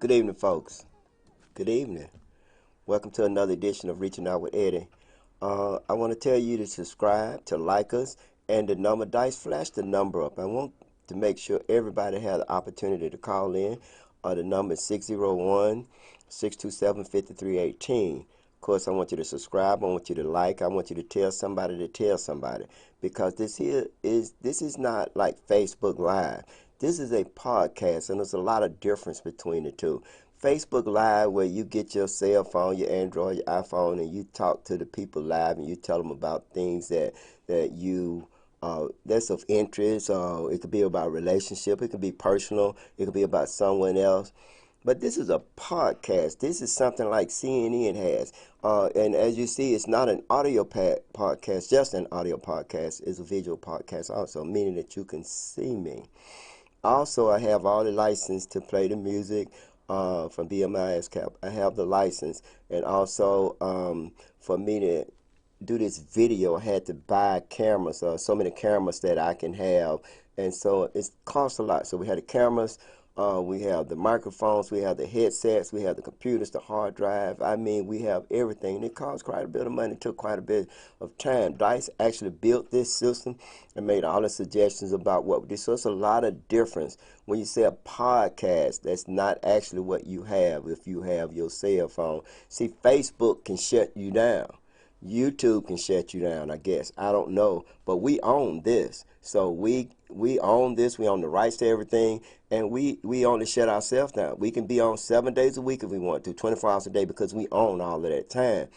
Good evening, folks. Good evening. Welcome to another edition of Reaching Out with Eddie. I want to tell you to subscribe, to like us, and the number dice, flash the number up. I want to make sure everybody has the opportunity to call in. The number is 601-627-5318. Of course, I want you to subscribe. I want you to like. I want you to tell somebody, because this is not like Facebook Live. This is a podcast, and there's a lot of difference between the two. Facebook Live, where you get your cell phone, your Android, your iPhone, and you talk to the people live, and you tell them about things that's of interest. It could be about relationship. It could be personal. It could be about someone else. But this is a podcast. This is something like CNN has. And as you see, it's not an audio podcast, just an audio podcast. It's a visual podcast also, meaning that you can see me. Also, I have all the license to play the music from BMI ASCAP. I have the license. And also, for me to do this video, I had to buy cameras, so many cameras that I can have. And so it costs a lot. So we had the cameras. We have the microphones, we have the headsets, we have the computers, the hard drive. I mean, we have everything. And it cost quite a bit of money. It took quite a bit of time. Dice actually built this system and made all the suggestions about what we do. So it's a lot of difference. When you say a podcast, that's not actually what you have if you have your cell phone. See, Facebook can shut you down. YouTube can shut you down, I guess. I don't know. But we own this. So we own this. We own the rights to everything. And we only shut ourselves down. We can be on 7 days a week if we want to, 24 hours a day, because we own all of that time.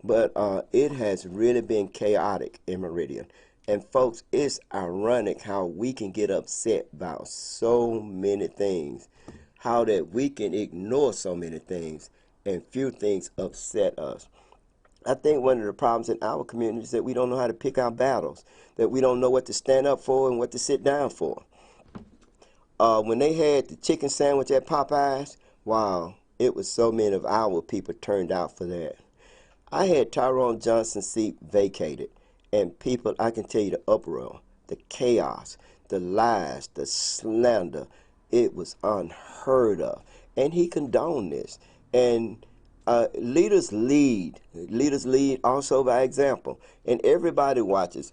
But it has really been chaotic in Meridian. And folks, it's ironic how we can get upset about so many things. How that we can ignore so many things and few things upset us. I think one of the problems in our community is that we don't know how to pick our battles, that we don't know what to stand up for and what to sit down for. When they had the chicken sandwich at Popeyes, wow, it was so many of our people turned out for that. I had Tyrone Johnson's seat vacated, and people, I can tell you the uproar, the chaos, the lies, the slander, it was unheard of. And he condoned this. And leaders lead also by example, and everybody watches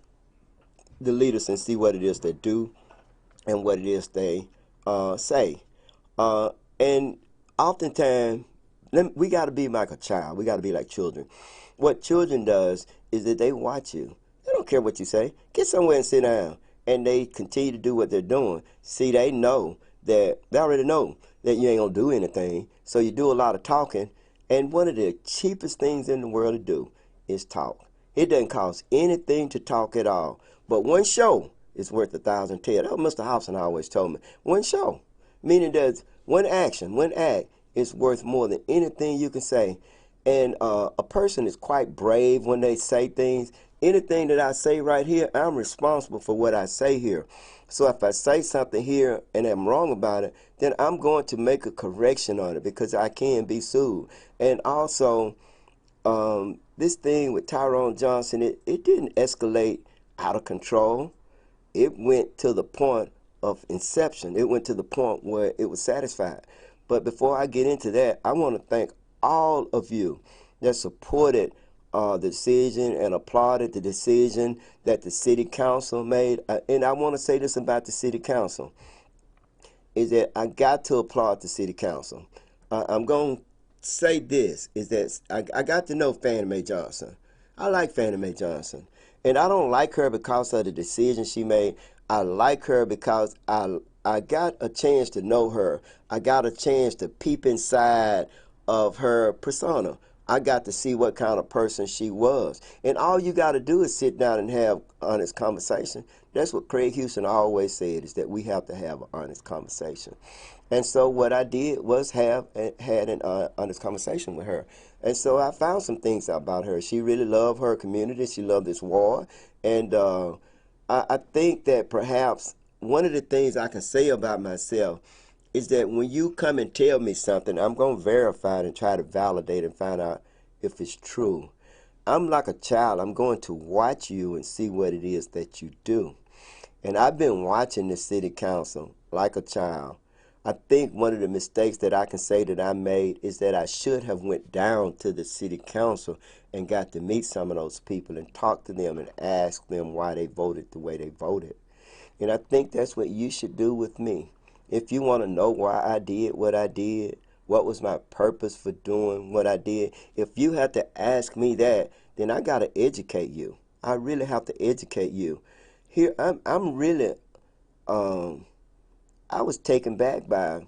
the leaders and see what it is they do and what it is they say. And oftentimes, we got to be like a child. We got to be like children. What children does is that they watch you. They don't care what you say. Get somewhere and sit down, and they continue to do what they're doing. See, they already know that you ain't gonna do anything, so you do a lot of talking. And one of the cheapest things in the world to do is talk. It doesn't cost anything to talk at all. But one show is worth 1,000 tales. That was Mr. Hobson always told me. One show, meaning that one act is worth more than anything you can say. And a person is quite brave when they say things. Anything that I say right here, I'm responsible for what I say here. So if I say something here and I'm wrong about it, then I'm going to make a correction on it because I can be sued. And also, this thing with Tyrone Johnson, it didn't escalate out of control. It went to the point of inception. It went to the point where it was satisfied. But before I get into that, I want to thank all of you that supported the decision and applauded the decision that the city council made. And I want to say this about the city council, is that I got to applaud the city council. I'm going to say this, is that I got to know Fannie Mae Johnson. I like Fannie Mae Johnson. And I don't like her because of the decision she made. I like her because I got a chance to know her. I got a chance to peep inside of her persona. I got to see what kind of person she was. And all you got to do is sit down and have honest conversation. That's what Craig Houston always said, is that we have to have an honest conversation. And so what I did was had an honest conversation with her. And so I found some things about her. She really loved her community. She loved this war. And I think that perhaps one of the things I can say about myself is that when you come and tell me something, I'm going to verify it and try to validate and find out if it's true. I'm like a child. I'm going to watch you and see what it is that you do. And I've been watching the city council like a child. I think one of the mistakes that I can say that I made is that I should have went down to the city council and got to meet some of those people and talk to them and ask them why they voted the way they voted. And I think that's what you should do with me. If you want to know why I did what I did, what was my purpose for doing what I did, if you have to ask me that, then I got to educate you. I really have to educate you. Here, I'm really, I was taken back by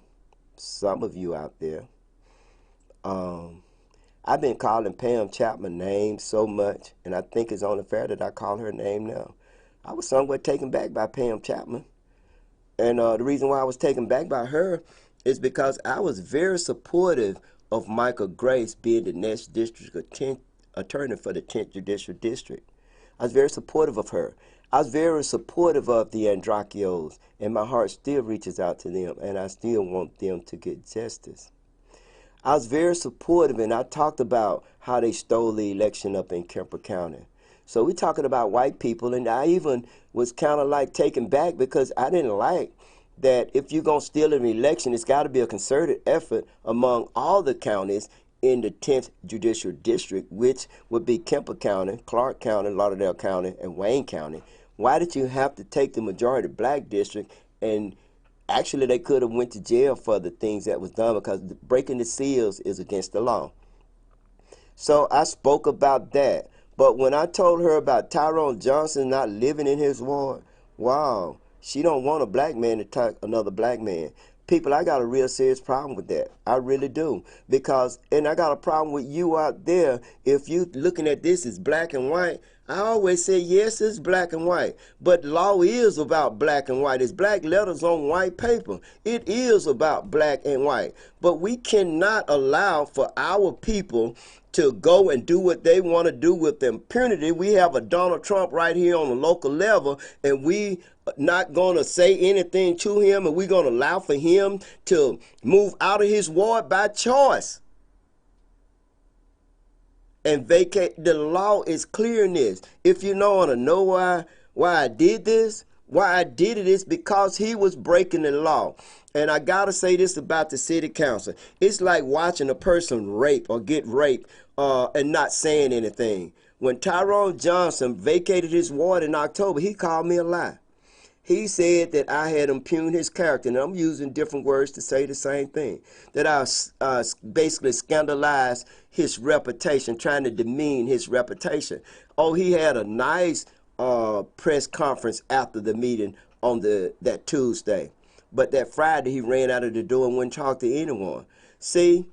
some of you out there. Um, I've been calling Pam Chapman names so much, and I think it's only fair that I call her name now. I was somewhat taken back by Pam Chapman. And the reason why I was taken back by her is because I was very supportive of Michael Grace being the next district attorney for the 10th Judicial District. I was very supportive of her. I was very supportive of the Andrachios, and my heart still reaches out to them, and I still want them to get justice. I was very supportive, and I talked about how they stole the election up in Kemper County. So we're talking about white people, and I even was kind of like taken back because I didn't like that if you're going to steal an election, it's got to be a concerted effort among all the counties in the 10th Judicial District, which would be Kemper County, Clark County, Lauderdale County, and Wayne County. Why did you have to take the majority black district? And actually they could have went to jail for the things that was done because breaking the seals is against the law. So I spoke about that. But when I told her about Tyrone Johnson not living in his ward, wow, she don't want a black man to attack another black man. People, I got a real serious problem with that. I really do. Because, and I got a problem with you out there, if you looking at this as black and white, I always say, yes, it's black and white. But law is about black and white. It's black letters on white paper. It is about black and white. But we cannot allow for our people to go and do what they want to do with impunity. We have a Donald Trump right here on the local level, and we not going to say anything to him, and we're going to allow for him to move out of his ward by choice and vacate. The law is clear in this. If you want to know why I did this, why I did it is because he was breaking the law. And I got to say this about the city council. It's like watching a person rape or get raped and not saying anything. When Tyrone Johnson vacated his ward in October, he called me a lie. He said that I had impugned his character, and I'm using different words to say the same thing, that I basically scandalized his reputation, trying to demean his reputation. Oh, he had a nice press conference after the meeting on that Tuesday. But that Friday, he ran out of the door and wouldn't talk to anyone. See,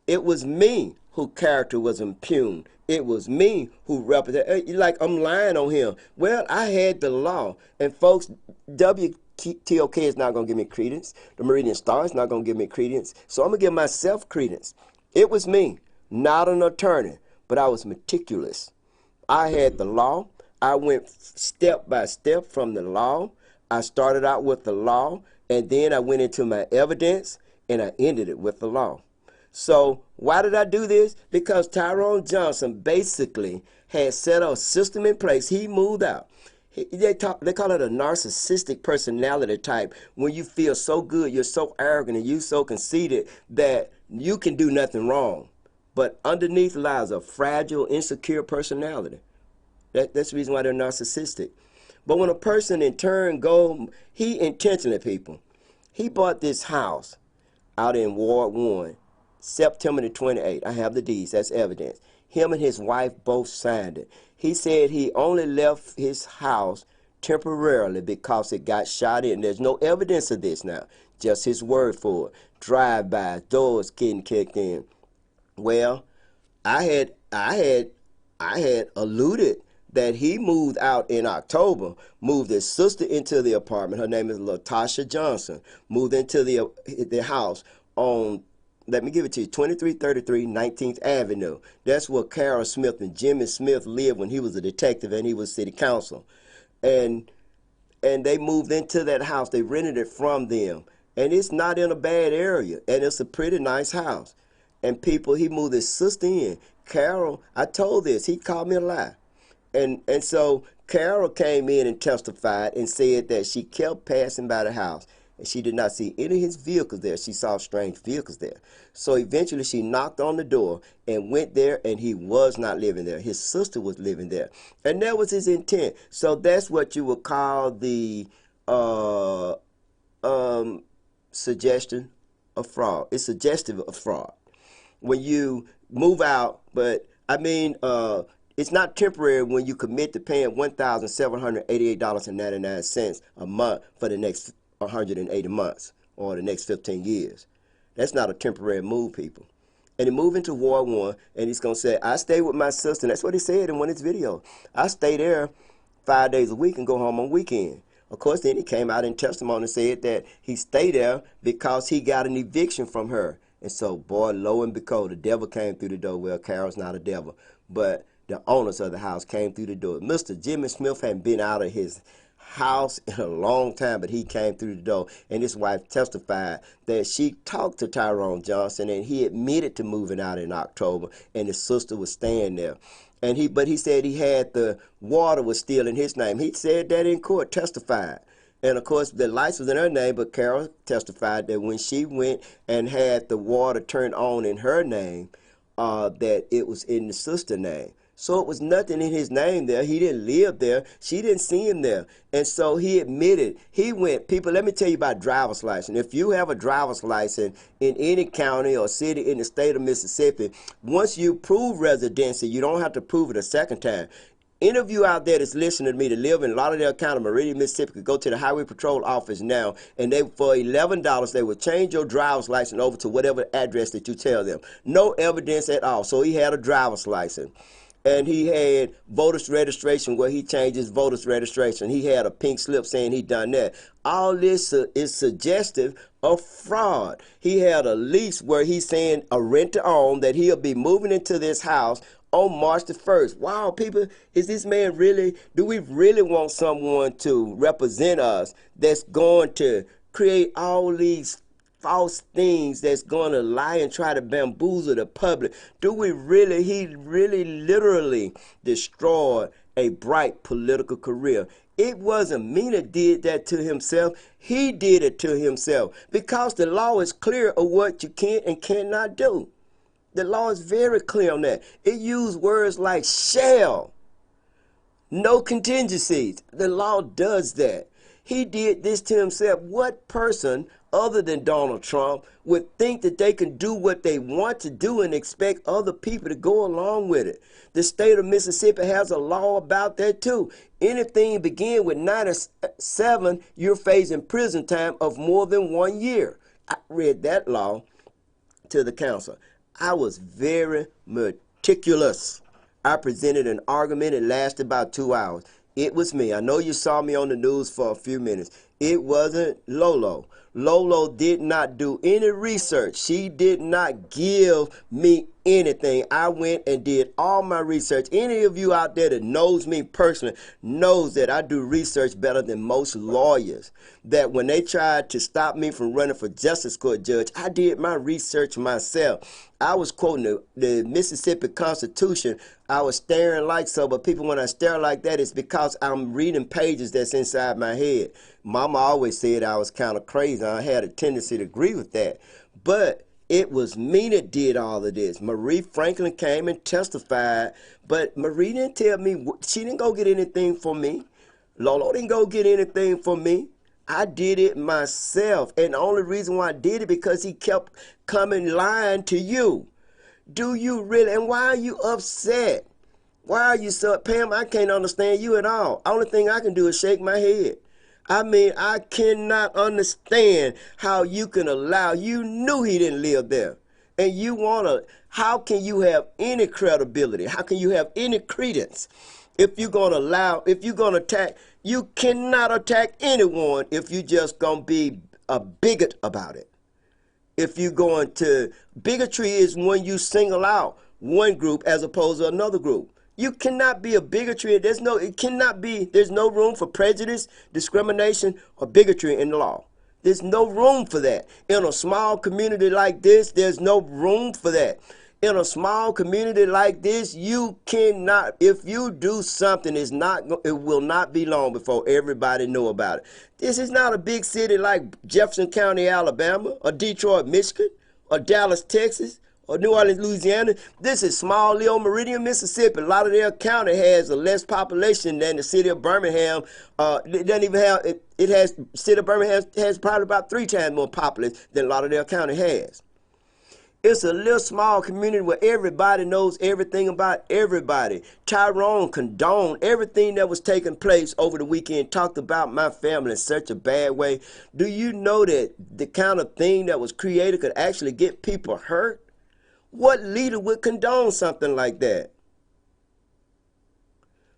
it was me whose character was impugned. It was me who represented. Like, I'm lying on him. Well, I had the law. And folks, WTOK is not going to give me credence. The Meridian Star is not going to give me credence. So I'm going to give myself credence. It was me, not an attorney, but I was meticulous. I had the law. I went step by step from the law. I started out with the law, and then I went into my evidence, and I ended it with the law. So why did I do this? Because Tyrone Johnson basically had set a system in place. He moved out. They call it a narcissistic personality type. When you feel so good, you're so arrogant, and you're so conceited that you can do nothing wrong. But underneath lies a fragile, insecure personality. That's the reason why they're narcissistic. But when a person in turn he intentionally, people, he bought this house out in Ward 1. September the 28th. I have the deeds. That's evidence. Him and his wife both signed it. He said he only left his house temporarily because it got shot in. There's no evidence of this now. Just his word for it. Drive-bys, doors getting kicked in. Well, I had alluded that he moved out in October, moved his sister into the apartment. Her name is Latasha Johnson. Moved into the house on, let me give it to you, 2333 19th Avenue. That's where Carol Smith and Jimmy Smith lived when he was a detective and he was city council. And they moved into that house. They rented it from them. And it's not in a bad area. And it's a pretty nice house. And people, he moved his sister in. Carol, I told this, he called me a lie. And so Carol came in and testified and said that she kept passing by the house. and she did not see any of his vehicles there. She saw strange vehicles there. So eventually she knocked on the door and went there, and he was not living there. His sister was living there, and that was his intent. So that's what you would call the uh, suggestion of fraud. It's suggestive of fraud when you move out, but I mean, it's not temporary when you commit to paying $1,788.99 a month for the next 180 months or the next 15 years. That's not a temporary move, people. And he moved into Ward 1, and he's going to say, I stay with my sister. And that's what he said in one of his videos. I stay there 5 days a week and go home on weekend. Of course, then he came out in testimony and said that he stayed there because he got an eviction from her. And so, boy, lo and behold, the devil came through the door. Well, Carol's not a devil, but the owners of the house came through the door. Mr. Jimmy Smith hadn't been out of his house in a long time, but he came through the door, and his wife testified that she talked to Tyrone Johnson, and he admitted to moving out in October, and his sister was staying there. But he said he had the water was still in his name. He said that in court, testified. And of course, the lights was in her name, but Carol testified that when she went and had the water turned on in her name, that it was in the sister's name. So it was nothing in his name there. He didn't live there. She didn't see him there. And so he admitted, he went, people, let me tell you about driver's license. If you have a driver's license in any county or city in the state of Mississippi, once you prove residency, you don't have to prove it a second time. Any of you out there that's listening to me that live in Lauderdale County, Meridian, Mississippi, could go to the Highway Patrol office now, and they, for $11, they will change your driver's license over to whatever address that you tell them. No evidence at all. So he had a driver's license. And he had voter's registration where he changed his voter's registration. He had a pink slip saying he done that. All this is suggestive of fraud. He had a lease where he's saying a rent-to-own that he'll be moving into this house on March the 1st. Wow, people, is this man really, do we really want someone to represent us that's going to create all these false things that's going to lie and try to bamboozle the public? Do we really, he really literally destroyed a bright political career. It wasn't me that did that to himself. He did it to himself because the law is clear of what you can and cannot do. The law is very clear on that. It used words like shall, no contingencies. The law does that. He did this to himself. What person other than Donald Trump would think that they can do what they want to do and expect other people to go along with it? The state of Mississippi has a law about that too. Anything begin with 97, you're facing prison time of more than 1 year. I read that law to the council. I was very meticulous. I presented an argument. It lasted about 2 hours. It was me. I know you saw me on the news for a few minutes. It wasn't Lolo. Lolo did not do any research. She did not give me anything. I went and did all my research. Any of you out there that knows me personally knows that I do research better than most lawyers. That when they tried to stop me from running for justice court judge, I did my research myself. I was quoting the Mississippi Constitution. I was staring like so, but people, when I stare like that, it's because I'm reading pages that's inside my head. Mama always said I was kind of crazy. I had a tendency to agree with that. But it was me that did all of this. Marie Franklin came and testified, but Marie didn't tell me, she didn't go get anything for me. Lolo didn't go get anything for me. I did it myself. And the only reason why I did it because he kept coming lying to you. Do you really? And why are you upset? Why are you so, Pam, I can't understand you at all. Only thing I can do is shake my head. I mean, I cannot understand how you can allow, you knew he didn't live there. And you want to, how can you have any credibility? How can you have any credence if you're going to allow, if you're going to attack, you cannot attack anyone if you just going to be a bigot about it. If you're going to, bigotry is when you single out one group as opposed to another group. You cannot be a bigotry. There's no room for prejudice, discrimination, or bigotry in the law. There's no room for that. In a small community like this, there's no room for that. In a small community like this, you cannot, if you do something, it will not be long before everybody know about it. This is not a big city like Jefferson County, Alabama, or Detroit, Michigan, or Dallas, Texas, or New Orleans, Louisiana. This is small little Meridian, Mississippi. Lauderdale County has a less population than the city of Birmingham. It doesn't even have, it has, city of Birmingham has probably about 3 times more population than Lauderdale County has. It's a little small community where everybody knows everything about everybody. Tyrone condoned everything that was taking place over the weekend, talked about my family in such a bad way. Do you know that the kind of thing that was created could actually get people hurt? What leader would condone something like that?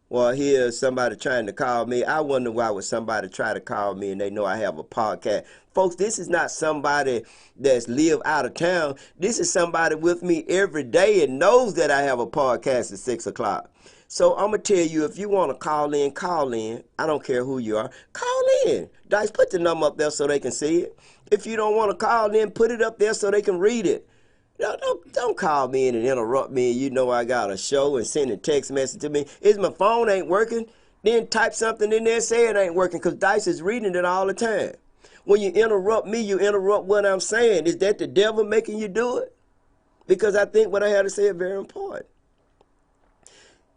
Well, here's somebody trying to call me. I wonder why would somebody try to call me and they know I have a podcast. Folks, this is not somebody that's live out of town. This is somebody with me every day and knows that I have a podcast at 6 o'clock. So I'm going to tell you, if you want to call in, call in. I don't care who you are. Call in. Dice, put the number up there so they can see it. If you don't want to call in, put it up there so they can read it. Don't call me in and interrupt me. You know I got a show and send a text message to me. Is my phone ain't working? Then type something in there and say it ain't working because Dice is reading it all the time. When you interrupt me, you interrupt what I'm saying. Is that the devil making you do it? Because I think what I had to say is very important.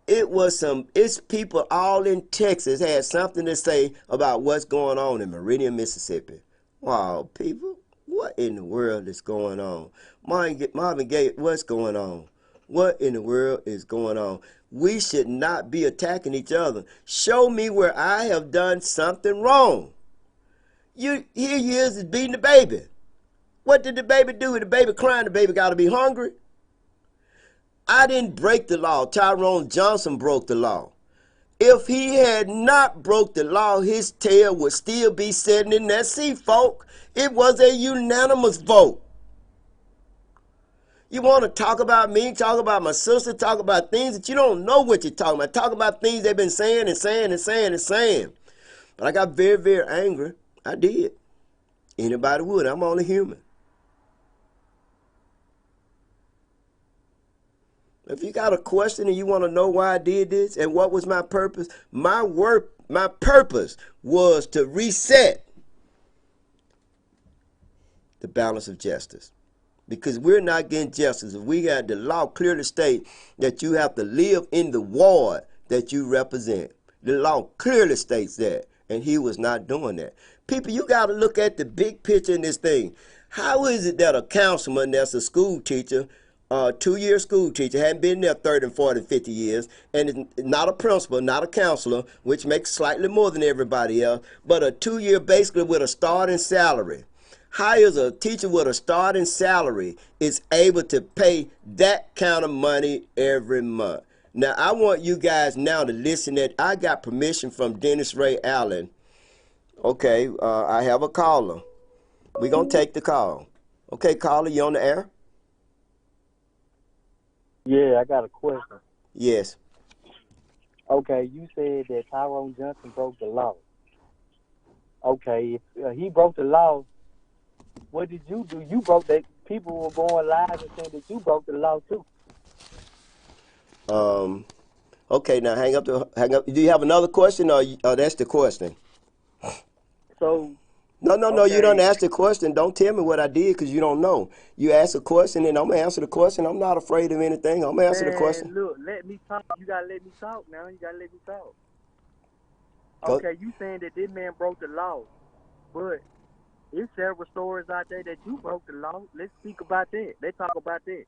It's people all in Texas had something to say about what's going on in Meridian, Mississippi. Wow, people. What in the world is going on? Marvin Gaye, what's going on? What in the world is going on? We should not be attacking each other. Show me where I have done something wrong. Here you is beating the baby. What did the baby do? The baby crying, the baby got to be hungry. I didn't break the law. Tyrone Johnson broke the law. If he had not broke the law, his tail would still be sitting in that seat, folk. It was a unanimous vote. You want to talk about me, talk about my sister, talk about things that you don't know what you're talking about. Talk about things they've been saying and saying and saying and saying. But I got very, very angry. I did. Anybody would. I'm only human. If you got a question and you want to know why I did this and what was my purpose, my purpose was to reset the balance of justice. Because we're not getting justice. If we got the law clearly state that you have to live in the ward that you represent. The law clearly states that. And he was not doing that. People, you got to look at the big picture in this thing. How is it that a councilman that's a school teacher, 2-year school teacher, hadn't been there 30 and 40 and 50 years, and is not a principal, not a counselor, which makes slightly more than everybody else, but a 2-year basically with a starting salary, hires a teacher with a starting salary, is able to pay that kind of money every month. Now, I want you guys now to listen that I got permission from Dennis Ray Allen. Okay, I have a caller. We're going to take the call. Okay, caller, you on the air? Yeah, I got a question. Yes. Okay, you said that Tyrone Johnson broke the law. Okay, if he broke the law, what did you do? You broke that. People were going live and saying that you broke the law too. Okay, now hang up. Do you have another question, or that's the question? So. No, okay. You don't ask the question. Don't tell me what I did because you don't know. You ask a question and I'm going to answer the question. I'm not afraid of anything. I'm going to answer the question. Look, let me talk. You got to let me talk now. You got to let me talk. Okay, you saying that this man broke the law, but there's several stories out there that you broke the law. Let's speak about that. Let's talk about that.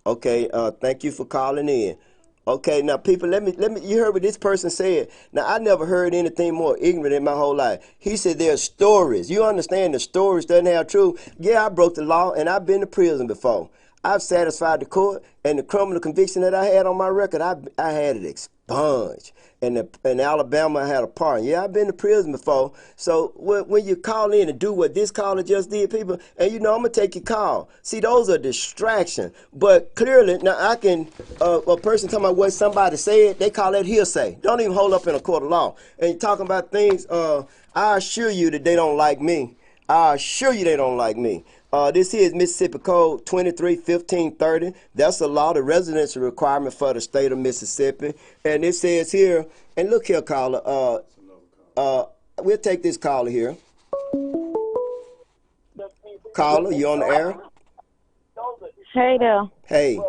Okay, thank you for calling in. Okay, now people, let me. You heard what this person said. Now I never heard anything more ignorant in my whole life. He said there's stories. You understand the stories doesn't have truth. Yeah, I broke the law and I've been to prison before. I've satisfied the court and the criminal conviction that I had on my record. I had it expunged. In Alabama, I had a pardon. Yeah, I've been to prison before. So when you call in and do what this caller just did, people, and you know I'm going to take your call. See, those are distractions. But clearly, now I can, a person talking about what somebody said, they call that hearsay. Don't even hold up in a court of law. And you're talking about things, I assure you that they don't like me. I assure you they don't like me. This here is Mississippi Code 23-1530. That's the law, the residency requirement for the state of Mississippi. And it says here, and look here, caller. We'll take this caller here. Caller, you on the air? Hey there. Hey.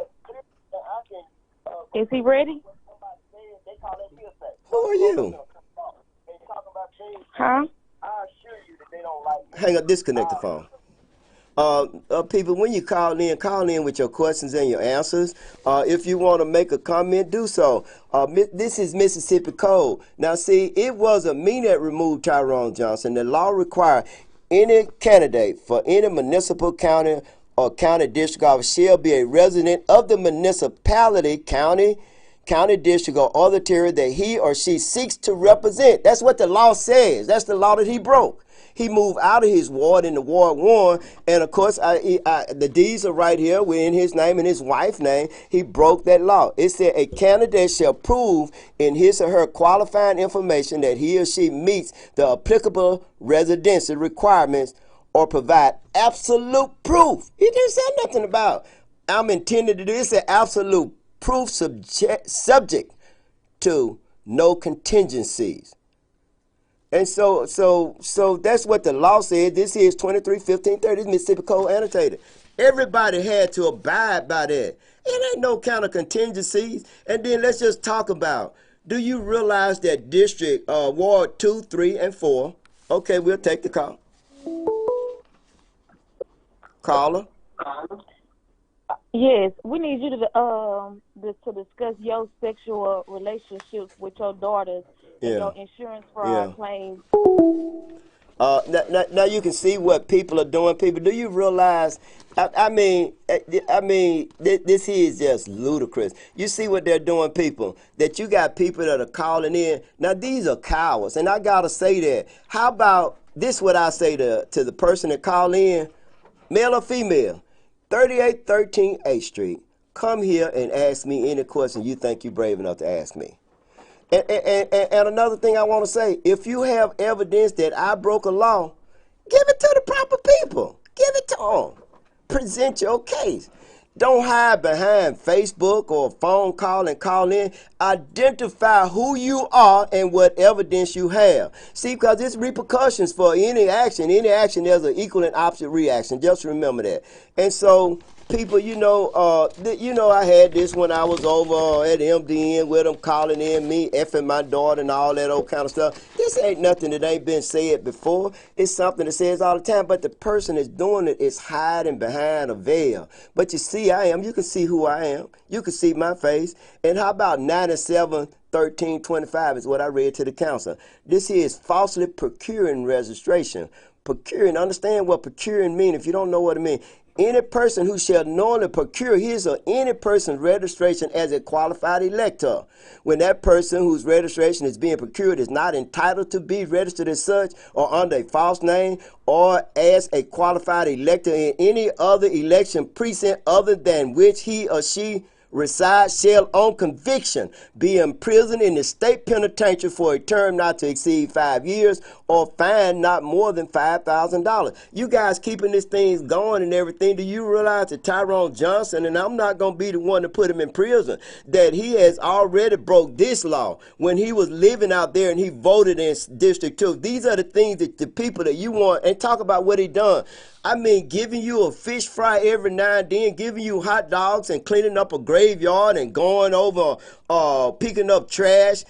Is he ready? Who are you? Huh? Hang up, disconnect the phone. People, when you call in with your questions and your answers. If you want to make a comment, do so. This is Mississippi Code. Now, see, it wasn't me that removed Tyrone Johnson. The law requires any candidate for any municipal, county, or county district office shall be a resident of the municipality, county district, or other territory that he or she seeks to represent. That's what the law says. That's the law that he broke. He moved out of his ward into Ward 1, and of course, the deeds are right here. We're in his name and his wife's name. He broke that law. It said a candidate shall prove in his or her qualifying information that he or she meets the applicable residency requirements or provide absolute proof. He didn't say nothing about I'm intended to do. It said absolute proof subject to no contingencies. And so that's what the law said. This is 23-1530. This Mississippi Code annotated. Everybody had to abide by that. It ain't no kind of contingencies. And then let's just talk about, do you realize that District Ward 2, 3, and 4? Okay, we'll take the call. Caller? Yes, we need you to discuss your sexual relationships with your daughters and your insurance fraud claims. Now you can see what people are doing. People, do you realize? I mean, this here is just ludicrous. You see what they're doing, people. That you got people that are calling in. Now these are cowards, and I gotta say that. How about this? What I say to the person that call in, male or female, 3813 8th Street. Come here and ask me any question you think you're brave enough to ask me. And another thing I want to say, if you have evidence that I broke a law, give it to the proper people. Give it to them. Present your case. Don't hide behind Facebook or phone call and call in. Identify who you are and what evidence you have. See, because there's repercussions for any action. Any action, there's an equal and opposite reaction. Just remember that. And so, people, I had this when I was over at MDN with them calling in me, effing my daughter and all that old kind of stuff. This ain't nothing that ain't been said before. It's something that says all the time, but the person that's doing it is hiding behind a veil. But you see, you can see who I am. You can see my face. And how about 97-13-25 is what I read to the council. This here is falsely procuring registration. Procuring, understand what procuring means if you don't know what it means. Any person who shall knowingly procure his or any person's registration as a qualified elector, when that person whose registration is being procured is not entitled to be registered as such or under a false name or as a qualified elector in any other election precinct other than which he or she resides, shall on conviction be imprisoned in the state penitentiary for a term not to exceed 5 years or fined not more than $5,000. You guys keeping this thing going and everything. Do you realize that Tyrone Johnson, and I'm not going to be the one to put him in prison, that he has already broke this law when he was living out there and he voted in District 2. These are the things that the people that you want, and talk about what he done. I mean, giving you a fish fry every now and then, giving you hot dogs and cleaning up a graveyard and going over, picking up trash.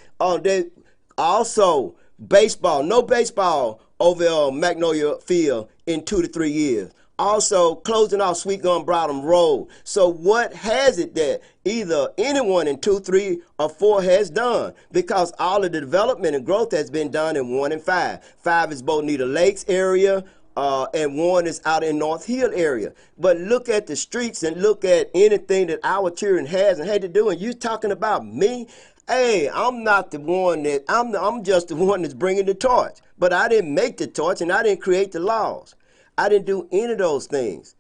Also, baseball, no baseball over Magnolia Field in 2 to 3 years. Also, closing off Sweet Gum Bottom Road. So what has it that either anyone in 2, 3, or 4 has done? Because all of the development and growth has been done in 1 and 5. 5 is Bonita Lakes area. And 1 is out in North Hill area. But look at the streets and look at anything that our children has and had to do. And you talking about me? Hey, I'm not the one that, I'm just the one that's bringing the torch. But I didn't make the torch and I didn't create the laws. I didn't do any of those things.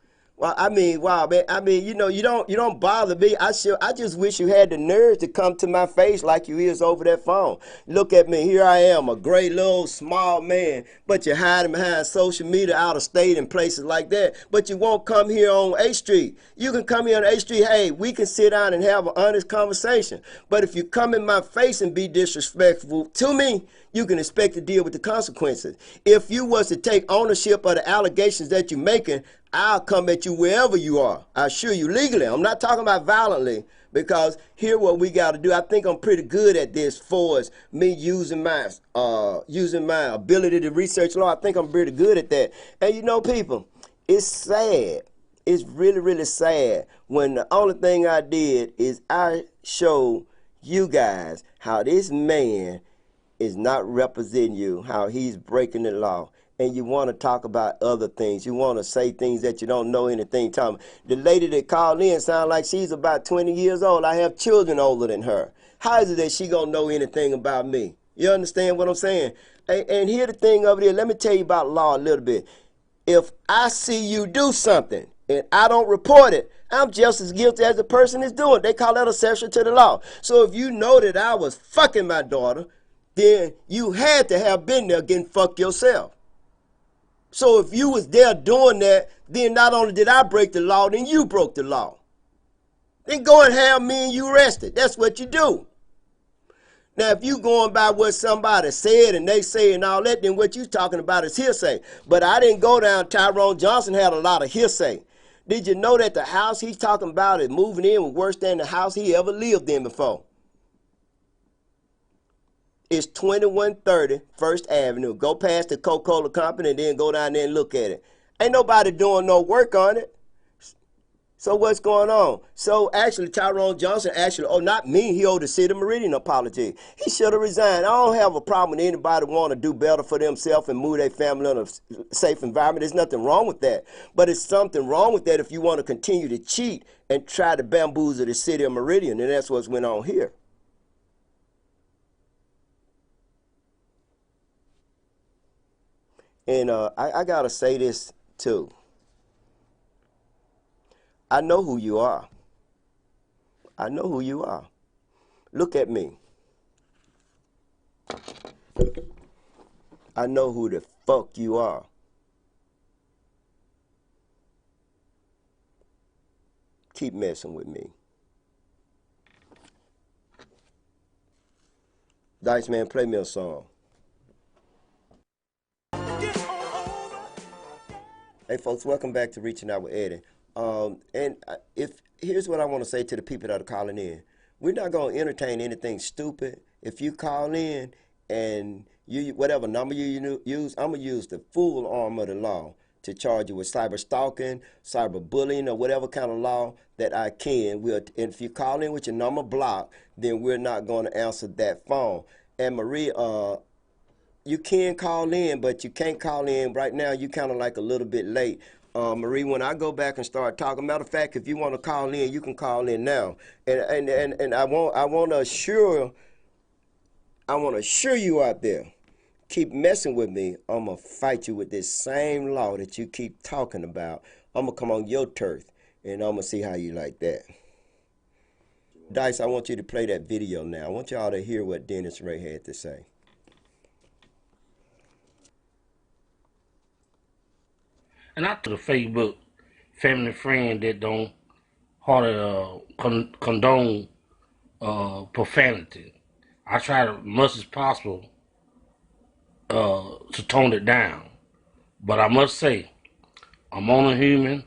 Well, I mean, wow, man. I mean, you don't bother me. I just wish you had the nerve to come to my face like you is over that phone. Look at me. Here I am, a great little small man, but you're hiding behind social media out of state and places like that. But you won't come here on A Street. You can come here on A Street. Hey, we can sit down and have an honest conversation. But if you come in my face and be disrespectful to me, you can expect to deal with the consequences. If you was to take ownership of the allegations that you're making, I'll come at you wherever you are. I assure you, legally. I'm not talking about violently, because here what we got to do. I think I'm pretty good at this for as me using my ability to research law. I think I'm pretty good at that. And people, it's sad. It's really, really sad when the only thing I did is I showed you guys how this man is not representing you, how he's breaking the law. And you want to talk about other things. You want to say things that you don't know anything. The lady that called in sounds like she's about 20 years old. I have children older than her. How is it that she going to know anything about me? You understand what I'm saying? And here the thing over there, let me tell you about law a little bit. If I see you do something and I don't report it, I'm just as guilty as the person is doing. They call that exception to the law. So if you know that I was fucking my daughter, then you had to have been there getting fucked yourself. So if you was there doing that, then not only did I break the law, then you broke the law. Then go and have me and you arrested. That's what you do. Now, if you going by what somebody said and they say and all that, then what you talking about is hearsay. But I didn't go down. Tyrone Johnson had a lot of hearsay. Did you know that the house he's talking about is moving in was worse than the house he ever lived in before? It's 2130 First Avenue. Go past the Coca-Cola company and then go down there and look at it. Ain't nobody doing no work on it. So what's going on? So actually, Tyrone Johnson not me, he owed the city of Meridian an apology. He should have resigned. I don't have a problem with anybody want to do better for themselves and move their family in a safe environment. There's nothing wrong with that. But it's something wrong with that if you want to continue to cheat and try to bamboozle the city of Meridian. And that's what's went on here. And I got to say this too. I know who you are. I know who you are. Look at me. I know who the fuck you are. Keep messing with me. Dice Man, play me a song. Hey folks, welcome back to Reaching Out with Eddie. Here's what I want to say to the people that are calling in. We're not going to entertain anything stupid. If you call in and you whatever number you use, I'm going to use the full arm of the law to charge you with cyber stalking, cyber bullying, or whatever kind of law that I can. And if you call in with your number blocked, then we're not going to answer that phone. And Marie, you can call in, but you can't call in right now. You kind of like a little bit late. Marie, when I go back and start talking, matter of fact, if you want to call in, you can call in now. And I want to assure you out there, keep messing with me, I'm going to fight you with this same law that you keep talking about. I'm going to come on your turf, and I'm going to see how you like that. Dice, I want you to play that video now. I want y'all to hear what Dennis Ray had to say. And I to the Facebook family friend that don't hardly condone profanity. I try to much as possible to tone it down. But I must say, I'm only human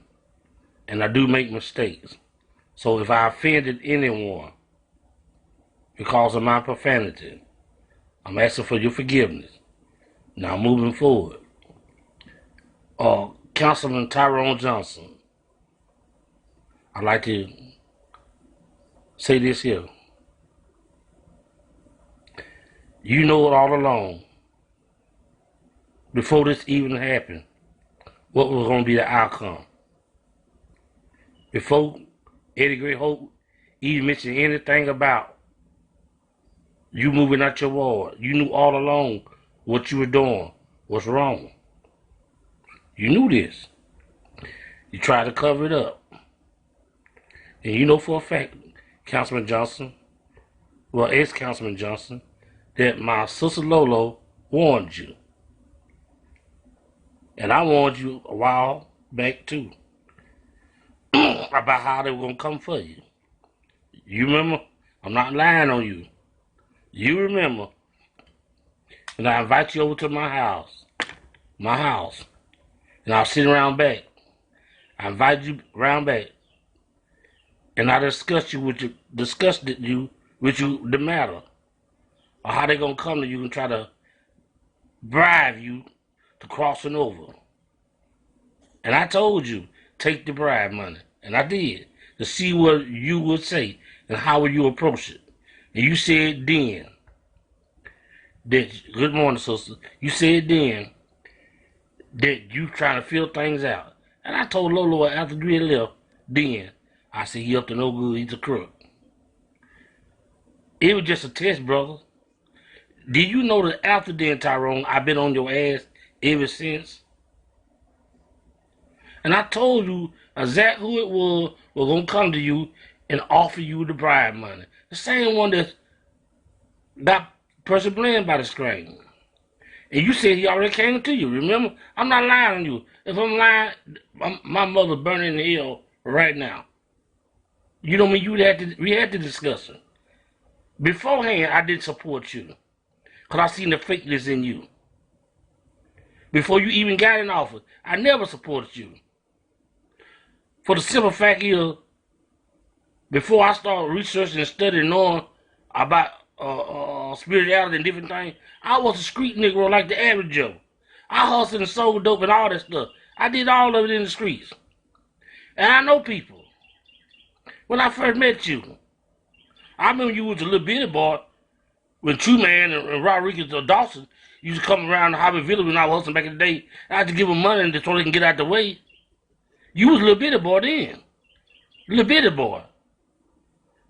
and I do make mistakes. So if I offended anyone because of my profanity, I'm asking for your forgiveness. Now moving forward. Councilman Tyrone Johnson, I'd like to say this here. You know it all along, before this even happened, what was going to be the outcome. Before Eddie Gray Hope even mentioned anything about you moving out your ward, you knew all along what you were doing was wrong. You knew this. You tried to cover it up. And you know for a fact, Councilman Johnson, well, ex-Councilman Johnson, that my sister Lolo warned you. And I warned you a while back too about how they were going to come for you. You remember? I'm not lying on you. You remember? And I invite you over to my house, and I'll sit around back. I invite you around back, and I discussed with you the matter of how they gonna come to you and try to bribe you to crossing over. And I told you, take the bribe money, and I did, to see what you would say and how would you approach it. And you said then that, good morning, sister. You said then that you trying to feel things out. And I told Lolo after you had left, then, I said, he up to no good, he's a crook. It was just a test, brother. Did you know that after then, Tyrone, I've been on your ass ever since? And I told you exactly who it was going to come to you and offer you the bribe money. The same one that got person blamed by the screen. And you said he already came to you, remember? I'm not lying on you. If I'm lying, my mother burning in the hell right now. You know me, we had to discuss it. Beforehand, I didn't support you. Because I seen the fakeness in you. Before you even got in office, I never supported you. For the simple fact is, before I started researching and studying knowing about spirituality and different things, I was a street nigga like the average Joe. I hustled and sold dope and all that stuff. I did all of it in the streets. And I know people. When I first met you, I remember you was a little bitty boy when True Man and Rodriguez or Dawson used to come around the Hobby Village when I was hustling back in the day. I had to give them money so they can get out the way. You was a little bitty boy then. Little bitty boy.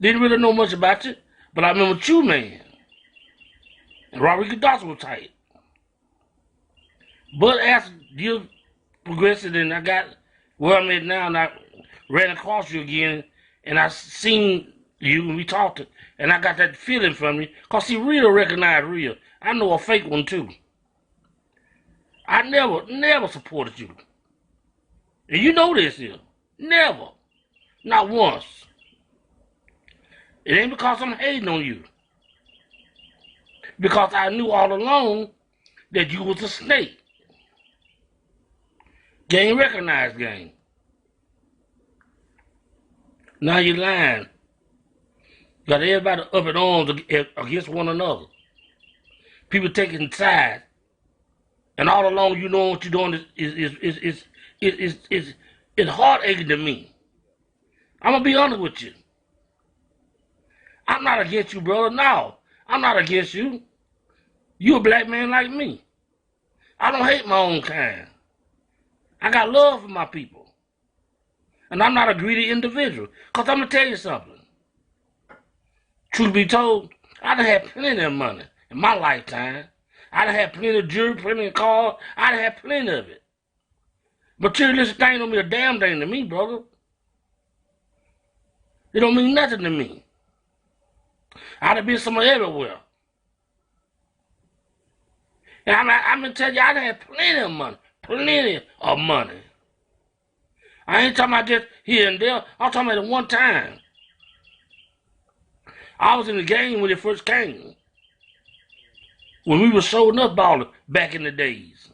Didn't really know much about you, but I remember True Man. And Rodriguez Dawson was tight. But as you progressed and I got where I'm at now and I ran across you again and I seen you and we talked and I got that feeling from you because see, real recognize real. I know a fake one too. I never supported you. And you know this here. Never. Not once. It ain't because I'm hating on you. Because I knew all along that you was a snake. Gang recognized gang. Now you're lying. Got everybody up in arms against one another. People taking sides. And all along you know what you're doing is heartaching to me. I'm gonna be honest with you. I'm not against you, brother. No, I'm not against you. You a black man like me. I don't hate my own kind. I got love for my people. And I'm not a greedy individual. Because I'm going to tell you something. Truth be told, I done had plenty of money in my lifetime. I done had plenty of jewelry, plenty of cars. I done had plenty of it. Materialistic thing don't mean a damn thing to me, brother. It don't mean nothing to me. I done been somewhere everywhere. And I'm going to tell you, I done had plenty of money. Plenty of money. I ain't talking about just here and there. I'm talking about at one time. I was in the game when it first came. When we were showing up ballers back in the days.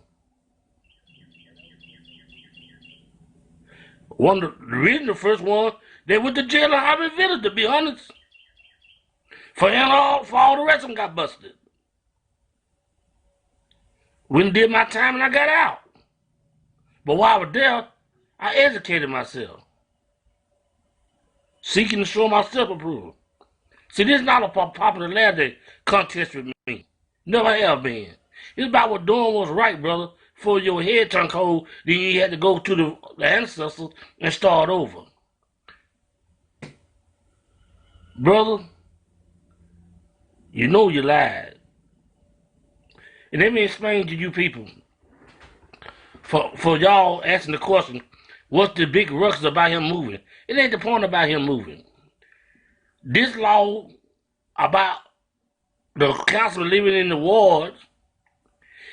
One of the reason the first one, they went to jail in Hobby Village, to be honest. For all the rest of them got busted. Went and did my time and I got out. But while I was there, I educated myself. Seeking to show my self-approval. See, this is not a popular laughter contest with me. Never have been. It's about what doing was right, brother. Before your head turned cold, then you had to go to the ancestors and start over. Brother, you know you lied. And let me explain to you people. For y'all asking the question, What's the big rush about him moving? It ain't the point about him moving. This law about the council living in the wards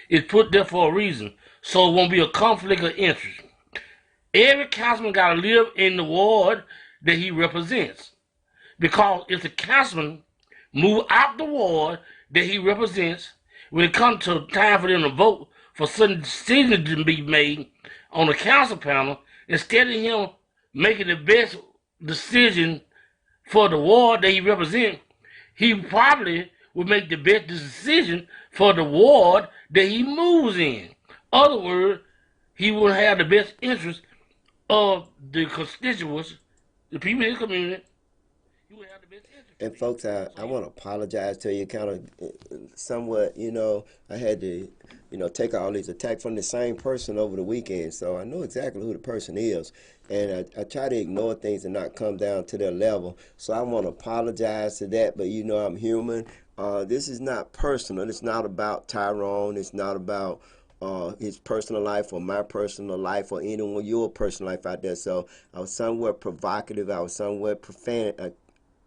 is put there for a reason, so it won't be a conflict of interest. Every councilman got to live in the ward that he represents. Because if the councilman move out the ward that he represents, when it comes to time for them to vote for certain decisions to be made on the council panel, instead of him making the best decision for the ward that he represents, he probably would make the best decision for the ward that he moves in. In other words, he will have the best interest of the constituents, the people in the community. He will have the best interest. And folks, I want to apologize to you, kind of somewhat, I had to, take all these attacks from the same person over the weekend. So I know exactly who the person is. And I try to ignore things and not come down to their level. So I want to apologize to that, but I'm human. This is not personal. It's not about Tyrone. It's not about his personal life or my personal life or anyone your personal life out there. So I was somewhat provocative. I was somewhat profane.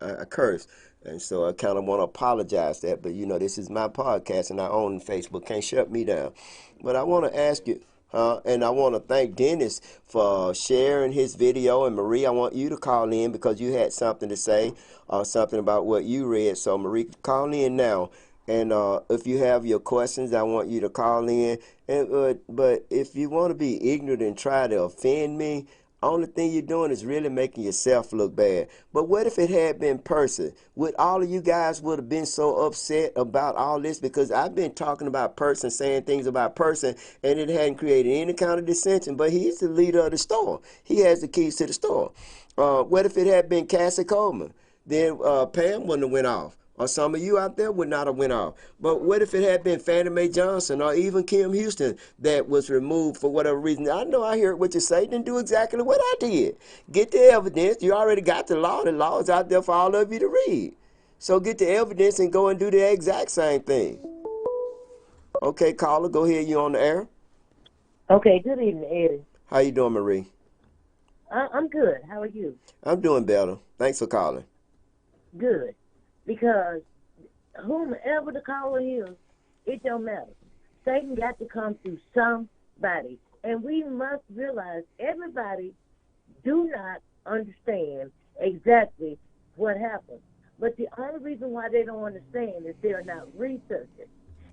I curse. And so I kind of want to apologize that. But, this is my podcast and I own Facebook. Can't shut me down. But I want to ask you, and I want to thank Dennis for sharing his video. And Marie, I want you to call in because you had something to say or something about what you read. So, Marie, call in now. And if you have your questions, I want you to call in. And but if you want to be ignorant and try to offend me, only thing you're doing is really making yourself look bad. But what if it had been person? Would all of you guys would have been so upset about all this? Because I've been talking about person, saying things about person, and it hadn't created any kind of dissension. But he's the leader of the store. He has the keys to the store. What if it had been Cassie Coleman? Then Pam wouldn't have went off. Or some of you out there would not have went off. But what if it had been Fannie Mae Johnson or even Kim Houston that was removed for whatever reason? I know I heard what you say, then do exactly what I did. Get the evidence. You already got the law. The law is out there for all of you to read. So get the evidence and go and do the exact same thing. Okay, caller, go ahead. You on the air? Okay, good evening, Eddie. How you doing, Marie? I'm good. How are you? I'm doing better. Thanks for calling. Good. Because whomever the caller is, it don't matter. Satan got to come through somebody. And we must realize everybody do not understand exactly what happened. But the only reason why they don't understand is they're not researching.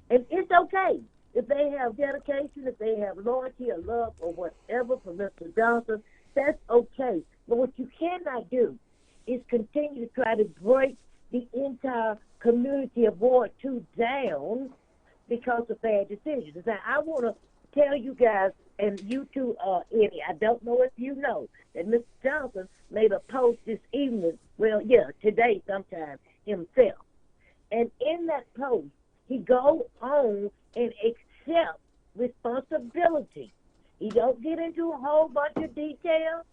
And it's okay. If they have dedication, if they have loyalty or love or whatever for Mr. Johnson, that's okay. But what you cannot do is continue to try to break the entire community of Ward 2 down because of bad decisions. Now, I want to tell you guys, and you too, Eddie, I don't know if you know, that Mr. Johnson made a post this evening, today sometime, himself. And in that post, he goes on and accepts responsibility. He don't get into a whole bunch of details,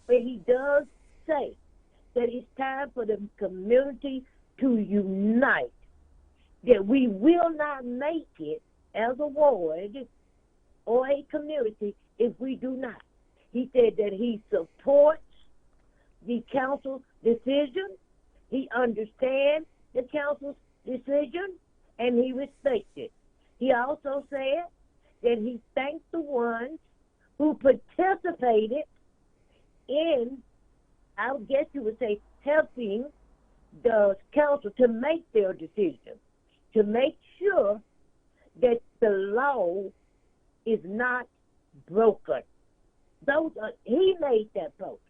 but he does say that it's time for the community to unite, that we will not make it as a ward or a community if we do not. He said that he supports the council's decision, he understands the council's decision, and he respects it. He also said that he thanks the ones who participated in, I would guess you would say, helping the council to make their decision, to make sure that the law is not broken. He made that post.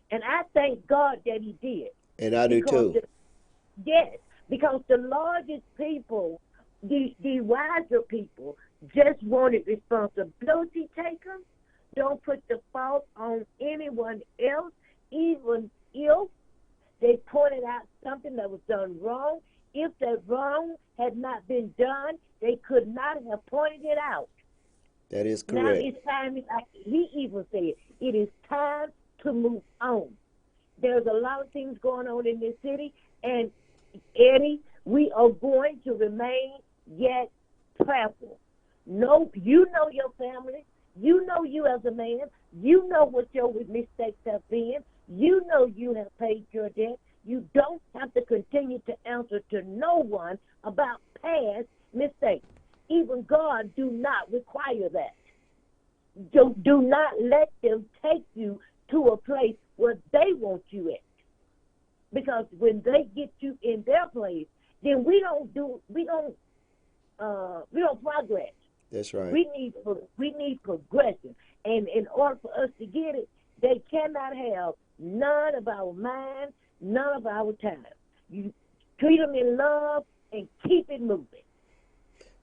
And I thank God that he did. And I do too. Yes, because the largest people, the wiser people, just wanted responsibility taken. Don't put the fault on anyone else, even if they pointed out something that was done wrong. If that wrong had not been done, they could not have pointed it out. That is correct. Now it's time, like he even said, it is time to move on. There's a lot of things going on in this city, and Eddie, we are going to remain yet prayerful. No, you know your family. You know you as a man. You know what your mistakes have been. You know you have paid your debt. You don't have to continue to answer to no one about past mistakes. Even God do not require that. Do not let them take you to a place where they want you at. Because when they get you in their place, then we don't progress. That's right. We need progression, and in order for us to get it, they cannot have none of our mind, none of our time. You treat them in love and keep it moving.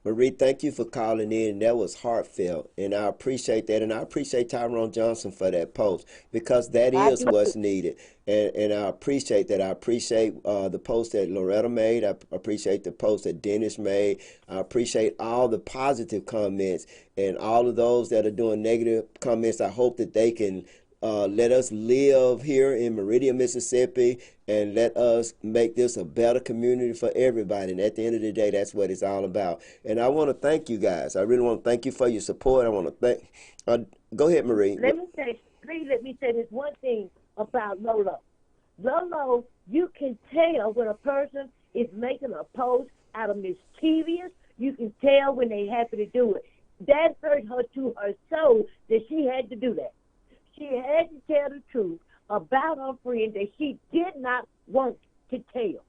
Marie, thank you for calling in. That was heartfelt, and I appreciate that. And I appreciate Tyrone Johnson for that post, because that is what's needed. And I appreciate that. I appreciate the post that Loretta made. I appreciate the post that Dennis made. I appreciate all the positive comments, and all of those that are doing negative comments. I hope that they can let us live here in Meridian, Mississippi, and let us make this a better community for everybody. And at the end of the day, that's what it's all about. And I want to thank you guys. I really want to thank you for your support. I want to thank. Go ahead, Marie. Let me say this one thing about Lolo. Lolo, you can tell when a person is making a post out of mischievous. You can tell when they happy to do it. That hurt her to her soul that she had to do that. She had to tell the truth about her friend that she did not want to tell.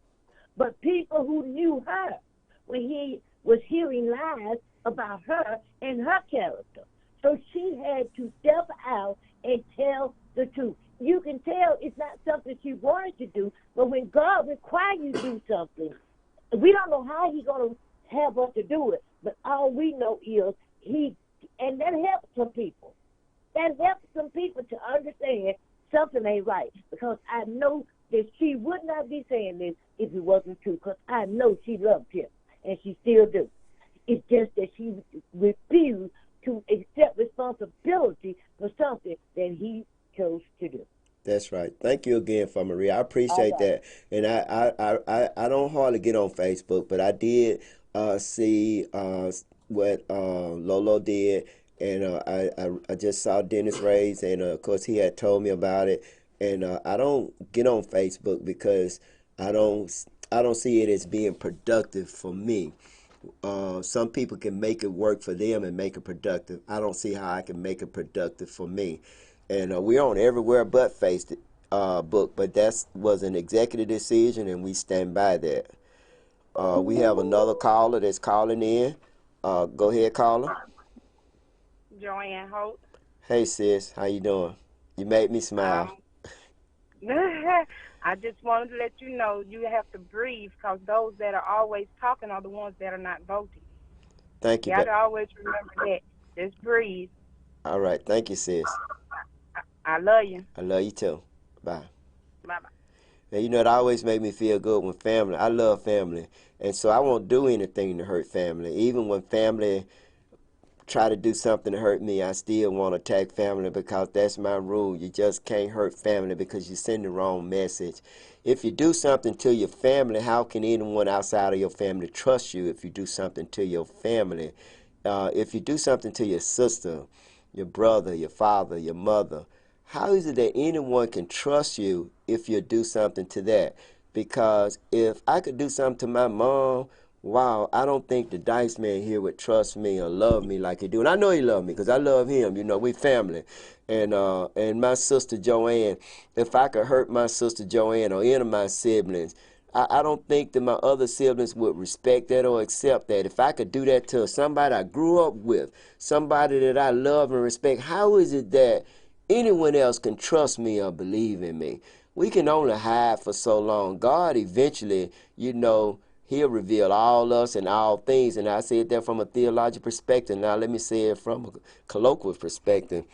But people who knew her, when he was hearing lies about her and her character. So she had to step out and tell the truth. You can tell it's not something she wanted to do, but when God requires you to do something, we don't know how he's going to have us to do it, but all we know is and that helps some people. That helps some people to understand something ain't right, because I know that she would not be saying this if it wasn't true, because I know she loved him, and she still do. It's just that she refused to accept responsibility for something that he chose to do. That's right. Thank you again for Marie. I appreciate that. And I don't hardly get on Facebook, but I did see what Lolo did. And I just saw Dennis Ray's, and of course he had told me about it. And I don't get on Facebook because I don't see it as being productive for me. Some people can make it work for them and make it productive. I don't see how I can make it productive for me. And we're on everywhere but Facebook, but that was an executive decision, and we stand by that. We have another caller that's calling in. Go ahead, caller. Joanne Holt. Hey, sis. How you doing? You made me smile. I just wanted to let you know you have to breathe, because those that are always talking are the ones that are not voting. Thank you. You got to always remember that. Just breathe. All right. Thank you, sis. I love you. I love you too. Bye. Bye-bye. And you know, it always made me feel good when family. I love family. And so I won't do anything to hurt family. Even when family try to do something to hurt me, I still want to attack family, because that's my rule. You just can't hurt family because you send the wrong message. If you do something to your family, how can anyone outside of your family trust you if you do something to your family? If you do something to your sister, your brother, your father, your mother, how is it that anyone can trust you if you do something to that? Because if I could do something to my mom, wow, I don't think the Dice Man here would trust me or love me like he do. And I know he loves me because I love him. You know, we family. And my sister Joanne, if I could hurt my sister Joanne or any of my siblings, I don't think that my other siblings would respect that or accept that. If I could do that to somebody I grew up with, somebody that I love and respect, how is it that anyone else can trust me or believe in me? We can only hide for so long. God eventually, you know, he'll reveal all us and all things. And I said that from a theological perspective. Now let me say it from a colloquial perspective.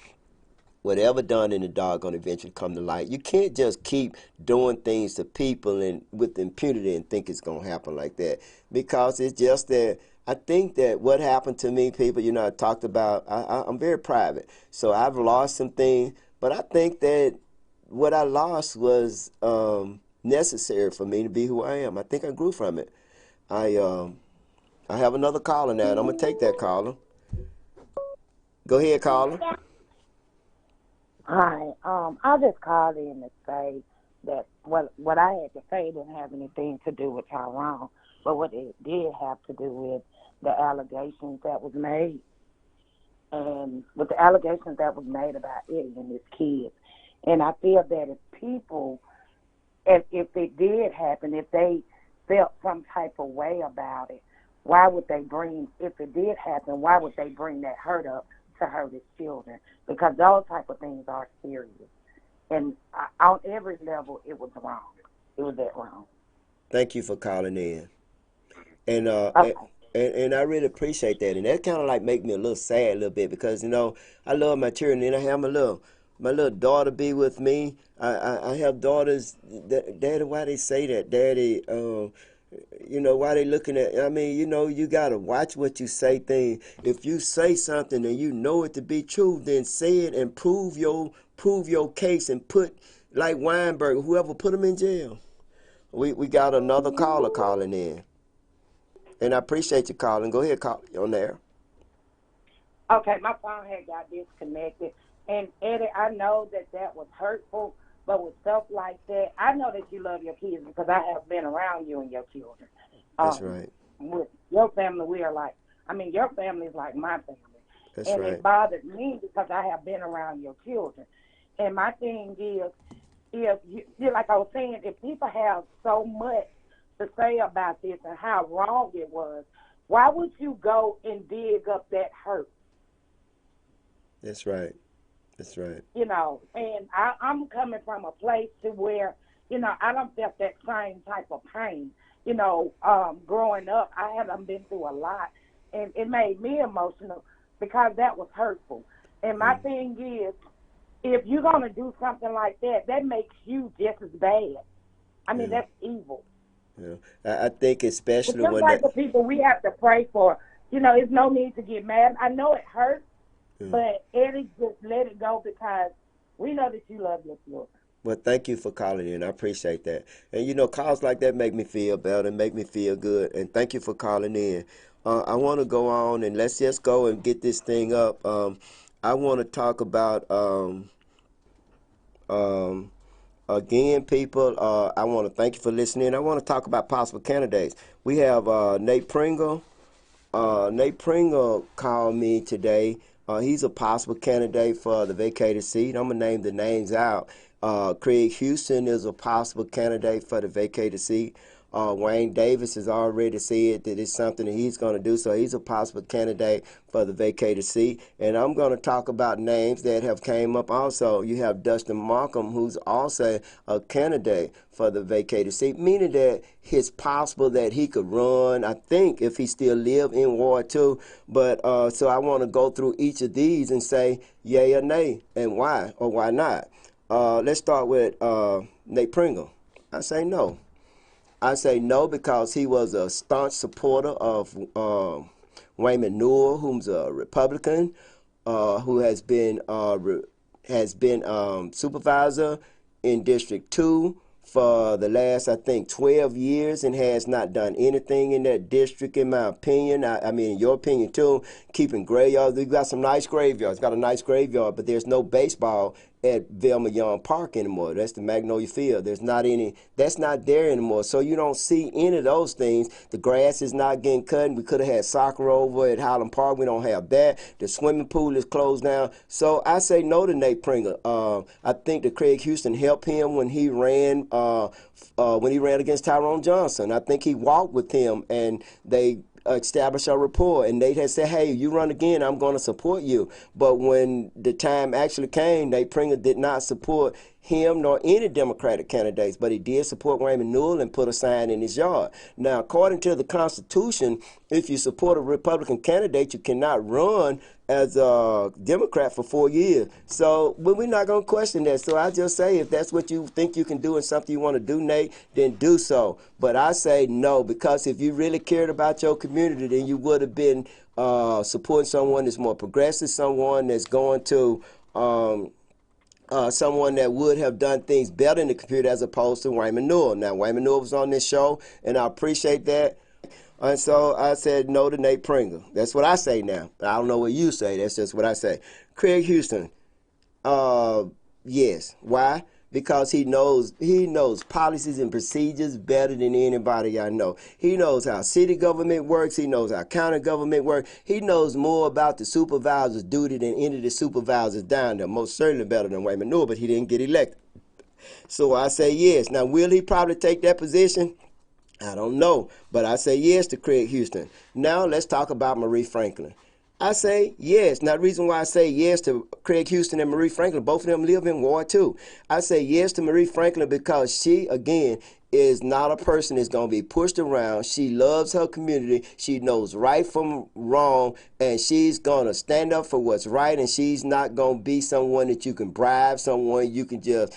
Whatever done in the dark gonna eventually come to light. You can't just keep doing things to people and with impunity and think it's gonna happen like that. Because it's just that I think that what happened to me, people, you know, I talked about, I'm very private. So I've lost some things, but I think that what I lost was necessary for me to be who I am. I think I grew from it. I have another caller now, and I'm gonna take that caller. Go ahead, caller. Hi. I just called in to say that what I had to say didn't have anything to do with Tyrone, but what it did have to do with the allegations that was made, and with the allegations that was made about Eddie and his kids. And I feel that if people, if it did happen, if they felt some type of way about it, why would they bring, if it did happen, why would they bring that hurt up to hurt his children? Because those type of things are serious. And on every level, it was wrong. It was that wrong. Thank you for calling in. And Okay. and I really appreciate that. And that kind of like make me a little sad a little bit because I love my children and I have my little daughter be with me. I have daughters. Daddy, why they say that? Daddy, why they looking at? I mean, you gotta watch what you say. Thing. If you say something and you know it to be true, then say it and prove your case and put like Weinberg, whoever put him in jail. We got another caller calling in. And I appreciate you calling. Go ahead, call on there. Okay, my phone had got disconnected. And Eddie, I know that was hurtful, but with stuff like that, I know that you love your kids because I have been around you and your children. That's right. With your family, your family is like my family. That's and right. It bothered me because I have been around your children. And my thing is, if like I was saying, if people have so much to say about this and how wrong it was, why would you go and dig up that hurt? That's right. That's right. And I'm coming from a place to where, I don't felt that same type of pain. Growing up, I haven't been through a lot, and it made me emotional because that was hurtful. And my thing is, if you're going to do something like that, that makes you just as bad. I mean, that's evil. Yeah. I think especially Some when type of people we have to pray for. There's no need to get mad. I know it hurts, but Eddie, just let it go because we know that you love your children. Well, thank you for calling in. I appreciate that. And calls like that make me feel better and make me feel good. And thank you for calling in. I want to go on and let's just go and get this thing up. I want to talk about again, people. I want to thank you for listening. I want to talk about possible candidates. We have Nate Pringle. Nate Pringle called me today. He's a possible candidate for the vacated seat. I'm going to name the names out. Craig Houston is a possible candidate for the vacated seat. Wayne Davis has already said that it's something that he's going to do, so he's a possible candidate for the vacated seat. And I'm going to talk about names that have came up also. You have Dustin Markham, who's also a candidate for the vacated seat, meaning that it's possible that he could run, I think, if he still live in Ward 2. But so I want to go through each of these and say yay or nay, and why or why not. Let's start with Nate Pringle. I say no. I say no because he was a staunch supporter of Wayman Newell, who's a Republican, who has been supervisor in District 2 for the last, I think, 12 years and has not done anything in that district, in my opinion. I mean, in your opinion, too, keeping graveyards. We've got some nice graveyards. Got a nice graveyard, but there's no baseball at Velma Young Park anymore. That's the Magnolia Field. There's not any, that's not there anymore. So you don't see any of those things. The grass is not getting cut. We could have had soccer over at Highland Park. We don't have that. The swimming pool is closed down. So I say no to Nate Pringle. I think that Craig Houston helped him when he ran against Tyrone Johnson. I think he walked with him and they establish a rapport, and Nate had said, hey, you run again, I'm going to support you. But when the time actually came, Nate Pringle did not support him nor any Democratic candidates, but he did support Wayman Newell and put a sign in his yard. Now, according to the Constitution, if you support a Republican candidate, you cannot run as a Democrat for 4 years. So, but we're not going to question that. So I just say, if that's what you think you can do and something you want to do, Nate, then do so. But I say no, because if you really cared about your community, then you would have been supporting someone that's more progressive, someone that's going to someone that would have done things better in the computer as opposed to Wayman Newell. Now, Wayman Newell was on this show, and I appreciate that. And so I said no to Nate Pringle. That's what I say now. I don't know what you say. That's just what I say. Craig Houston, yes. Why? Because he knows policies and procedures better than anybody I know. He knows how city government works. He knows how county government works. He knows more about the supervisor's duty than any of the supervisors down there. Most certainly better than Wayman Newell, but he didn't get elected. So I say yes. Now, will he probably take that position? I don't know, but I say yes to Craig Houston. Now let's talk about Marie Franklin. I say yes. Now the reason why I say yes to Craig Houston and Marie Franklin, both of them live in Ward 2. I say yes to Marie Franklin because she, again, is not a person that's going to be pushed around. She loves her community. She knows right from wrong, and she's going to stand up for what's right, and she's not going to be someone that you can bribe, someone you can just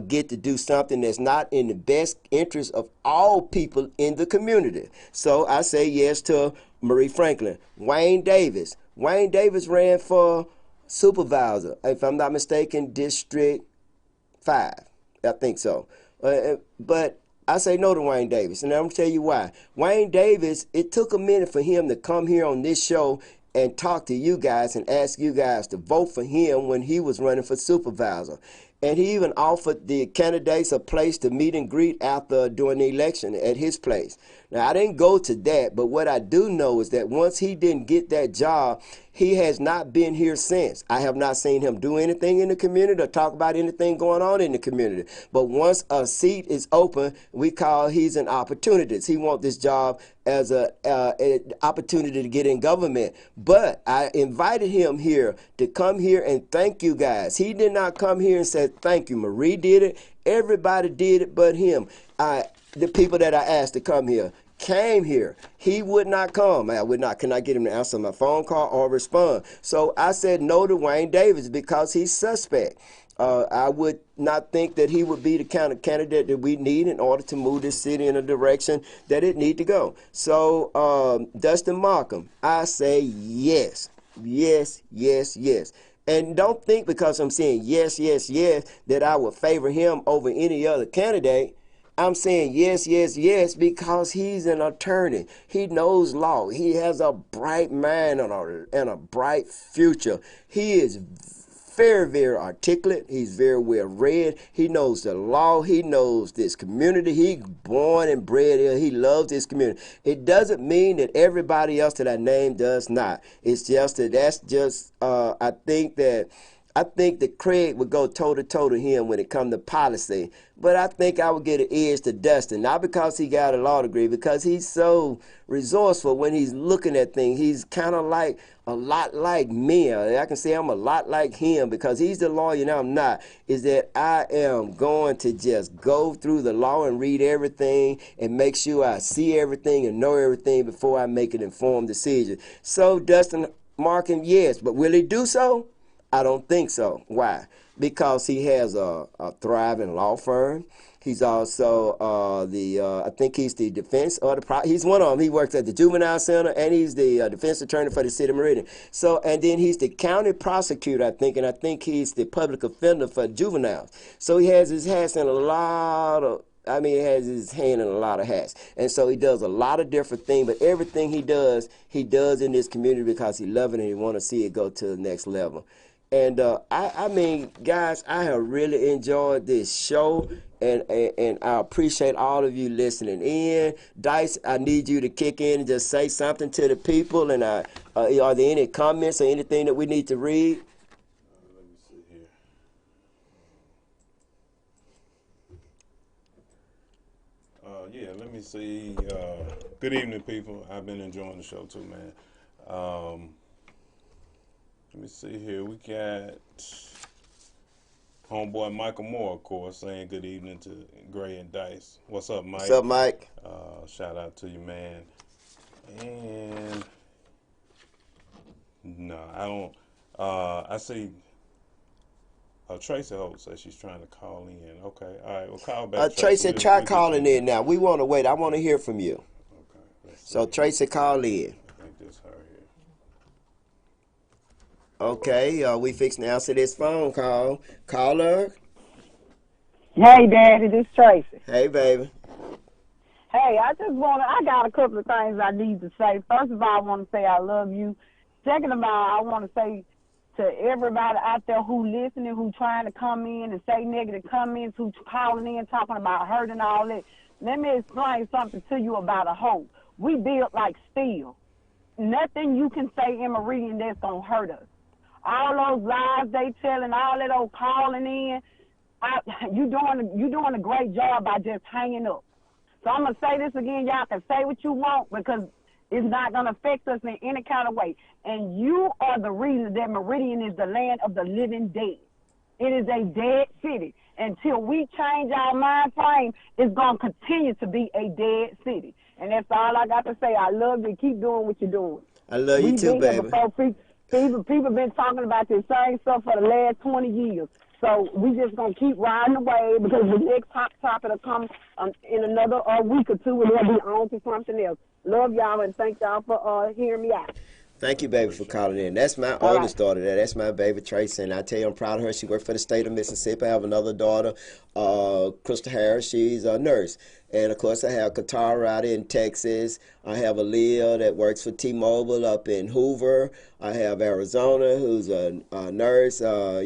get to do something that's not in the best interest of all people in the community. So I say yes to Marie Franklin. Wayne Davis. Wayne Davis ran for supervisor, if I'm not mistaken, District 5. I think so. But I say no to Wayne Davis, and I'm going to tell you why. Wayne Davis, it took a minute for him to come here on this show and talk to you guys and ask you guys to vote for him when he was running for supervisor. And he even offered the candidates a place to meet and greet after during the election at his place. Now, I didn't go to that, but what I do know is that once he didn't get that job, he has not been here since. I have not seen him do anything in the community or talk about anything going on in the community. But once a seat is open, we call he's an opportunist. He wants this job as an opportunity to get in government. But I invited him here to come here and thank you guys. He did not come here and say thank you. Marie did it. Everybody did it but him. The people that I asked to come here came here. He would not come. I would not. Can I get him to answer my phone call or respond? So I said no to Wayne Davis because he's suspect. I would not think that he would be the kind of candidate that we need in order to move this city in a direction that it need to go. So Dustin Markham, I say yes. Yes, yes, yes. And don't think because I'm saying yes, yes, yes, that I would favor him over any other candidate. I'm saying yes, yes, yes, because he's an attorney. He knows law. He has a bright mind and a bright future. He is very, very articulate. He's very well read. He knows the law. He knows this community. He's born and bred here. He loves this community. It doesn't mean that everybody else that I named does not. It's just that that's just, I think that Craig would go toe-to-toe to him when it comes to policy. But I think I would get an edge to Dustin, not because he got a law degree, because he's so resourceful when he's looking at things. He's kind of like a lot like me. I can say I'm a lot like him because he's the lawyer and I'm not, is that I am going to just go through the law and read everything and make sure I see everything and know everything before I make an informed decision. So Dustin Markham, yes, but will he do so? I don't think so. Why? Because he has a thriving law firm. He's also I think he's the defense or he's one of them. He works at the juvenile center and he's the defense attorney for the city of Meridian. So, and then he's the county prosecutor, I think, and I think he's the public offender for juveniles. So he has his hats in he has his hand in a lot of hats. And so he does a lot of different things, but everything he does in this community because he loves it and he wants to see it go to the next level. And I mean, guys, I have really enjoyed this show, and I appreciate all of you listening in. Dice, I need you to kick in and just say something to the people. And are there any comments or anything that we need to read? Let me see here. Yeah, let me see. Good evening, people. I've been enjoying the show too, man. Let me see here. We got homeboy Michael Moore, of course, saying good evening to Gray and Dice. What's up, Mike? What's up, Mike? Shout out to you, man. And no, I don't. I see. Tracy Holt says she's trying to call in. Okay, all right. Well, call back. Tracy, try calling in now. We want to wait. I want to hear from you. Okay. So Tracy, call in. I think this her here. Okay, we fixing to answer this phone call. Caller. Hey, Daddy, this is Tracy. Hey, baby. Hey, I got a couple of things I need to say. First of all, I want to say I love you. Second of all, I want to say to everybody out there who listening, who trying to come in and say negative comments, who calling in talking about hurt and all that, let me explain something to you about a hoe. We built like steel. Nothing you can say in Meridian that's going to hurt us. All those lies they telling, all that old calling in, you doing a great job by just hanging up. So I'm going to say this again. Y'all can say what you want because it's not going to affect us in any kind of way. And you are the reason that Meridian is the land of the living dead. It is a dead city. Until we change our mind frame, it's going to continue to be a dead city. And that's all I got to say. I love you. Keep doing what you're doing. I love you too, baby. People been talking about this same stuff for the last 20 years. So we just going to keep riding the wave because the next hot topic will come in another week or two and we'll be on to something else. Love y'all and thank y'all for hearing me out. Thank you, baby, for calling in. That's my oldest daughter there. That's my baby, Tracy. And I tell you, I'm proud of her. She worked for the state of Mississippi. I have another daughter, Crystal Harris. She's a nurse. And, of course, I have Katara out in Texas. I have Aaliyah that works for T-Mobile up in Hoover. I have Arizona, who's a nurse. I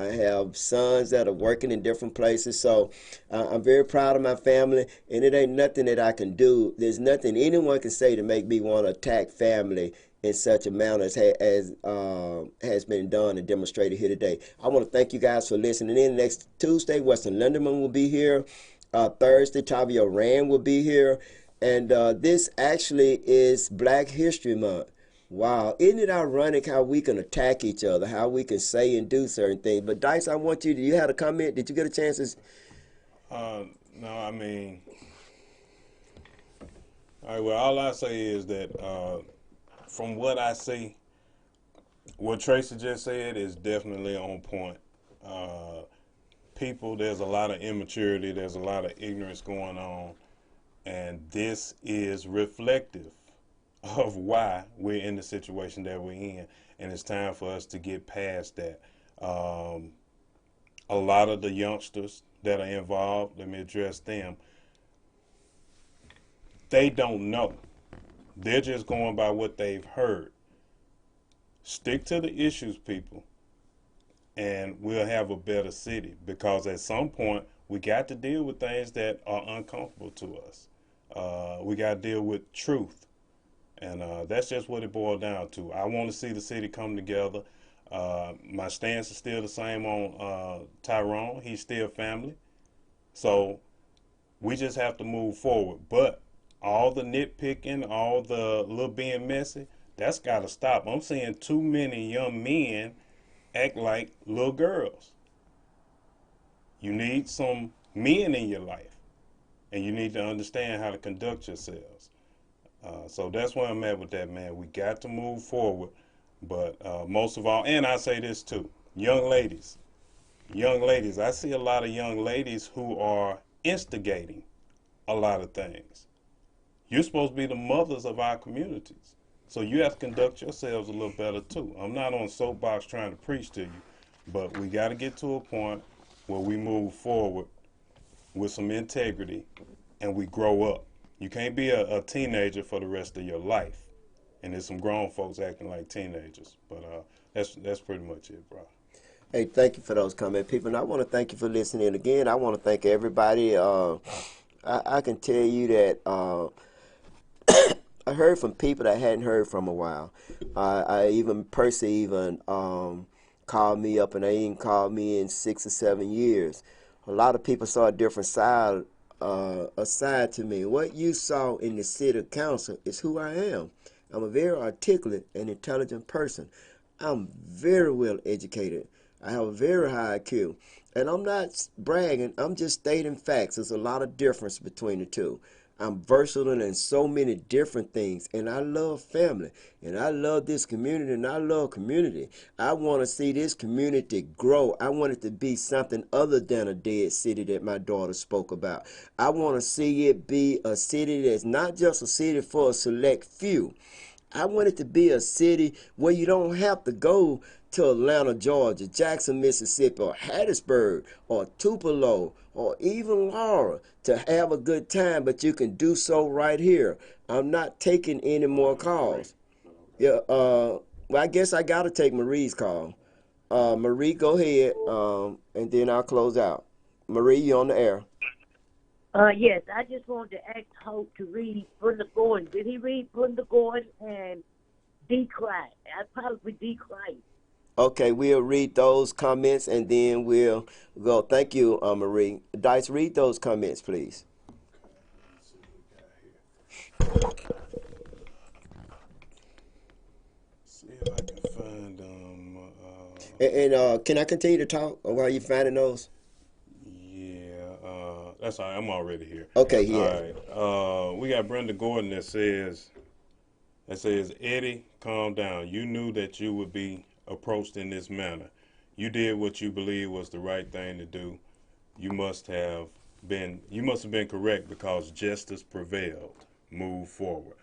have sons that are working in different places. So I'm very proud of my family, and it ain't nothing that I can do. There's nothing anyone can say to make me want to attack family in such a manner as has been done and demonstrated here today. I want to thank you guys for listening in. Next Tuesday, Western Linderman will be here. Thursday, Tavia Rand will be here. And this actually is Black History Month. Wow. Isn't it ironic how we can attack each other, how we can say and do certain things? But Dice, I want you had a comment. Did you get a chance to? No, I mean, all right, well, all I say is that from what I see, what Tracy just said is definitely on point. People, there's a lot of immaturity, there's a lot of ignorance going on, and this is reflective of why we're in the situation that we're in, and it's time for us to get past that. A lot of the youngsters that are involved, let me address them, they don't know. They're just going by what they've heard. Stick to the issues, people, and we'll have a better city, because at some point we got to deal with things that are uncomfortable to us. We got to deal with truth, and that's just what it boiled down to. I want to see the city come together. My stance is still the same on Tyrone. He's still family, so we just have to move forward. But all the nitpicking, all the little being messy, that's got to stop. I'm seeing too many young men act like little girls. You need some men in your life, and you need to understand how to conduct yourselves. So that's where I'm at with that, man. We got to move forward, but most of all, and I say this too, young ladies, I see a lot of young ladies who are instigating a lot of things. You're supposed to be the mothers of our communities. So you have to conduct yourselves a little better too. I'm not on soapbox trying to preach to you, but we got to get to a point where we move forward with some integrity and we grow up. You can't be a teenager for the rest of your life. And there's some grown folks acting like teenagers. But that's pretty much it, bro. Hey, thank you for those comments, people. And I want to thank you for listening again. I want to thank everybody. I can tell you that I heard from people that I hadn't heard from a while. Percy called me up, and they ain't called me in 6 or 7 years. A lot of people saw a different side to me. What you saw in the city council is who I am. I'm a very articulate and intelligent person. I'm very well educated. I have a very high IQ. And I'm not bragging, I'm just stating facts. There's a lot of difference between the two. I'm versatile in so many different things, and I love family, and I love this community, and I love community. I want to see this community grow. I want it to be something other than a dead city that my daughter spoke about. I want to see it be a city that's not just a city for a select few. I want it to be a city where you don't have to go to Atlanta, Georgia, Jackson, Mississippi, or Hattiesburg, or Tupelo, or even Laura to have a good time, but you can do so right here. I'm not taking any more calls. Yeah, well, I guess I got to take Marie's call. Marie, go ahead, and then I'll close out. Marie, you on the air. Yes, I just wanted to ask Hope to read Brenda Gordon. Did he read Brenda Gordon and D. Clyde? I'd probably D. Clyde. Okay, we'll read those comments and then we'll go. Thank you, Marie. Dice, read those comments, please. See if I can find And can I continue to talk while you're finding those? Yeah, that's all right. I'm already here. Okay, yeah. All right. We got Brenda Gordon that says, Eddie, calm down. You knew that you would be approached in this manner. You did what you believed was the right thing to do. You must have been correct because justice prevailed. Move forward.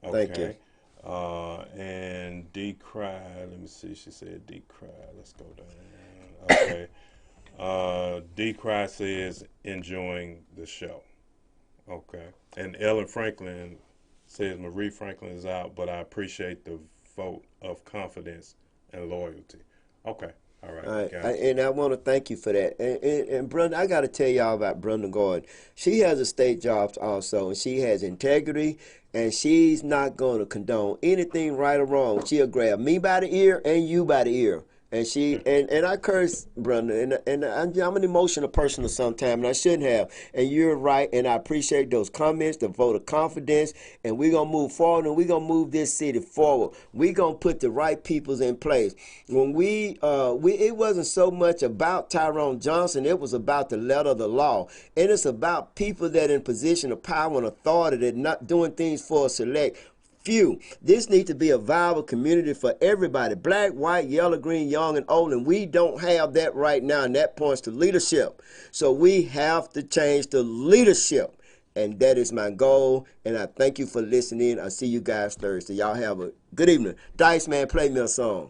Okay. Thank you. And D cry. Let me see. She said D cry. Let's go down. Okay. D cry says enjoying the show. Okay. And Ellen Franklin says Marie Franklin is out, but I appreciate the vote of confidence and loyalty. Okay. All right. And I want to thank you for that. And Brenda, I got to tell y'all about Brenda Gordon. She has a state job also, and she has integrity, and she's not going to condone anything right or wrong. She'll grab me by the ear and you by the ear. And and I curse Brenda, and I'm an emotional person sometimes, and I shouldn't have. And you're right, and I appreciate those comments, the vote of confidence, and we're gonna move forward, and we're gonna move this city forward. We're gonna put the right peoples in place. When it wasn't so much about Tyrone Johnson, it was about the letter of the law, and it's about people that in position of power and authority that not doing things for a select few. This needs to be a viable community for everybody, black, white, yellow, green, young, and old, and we don't have that right now, and that points to leadership. So we have to change the leadership, and that is my goal, and I thank you for listening. I'll see you guys Thursday. Y'all have a good evening. Dice, man, play me a song.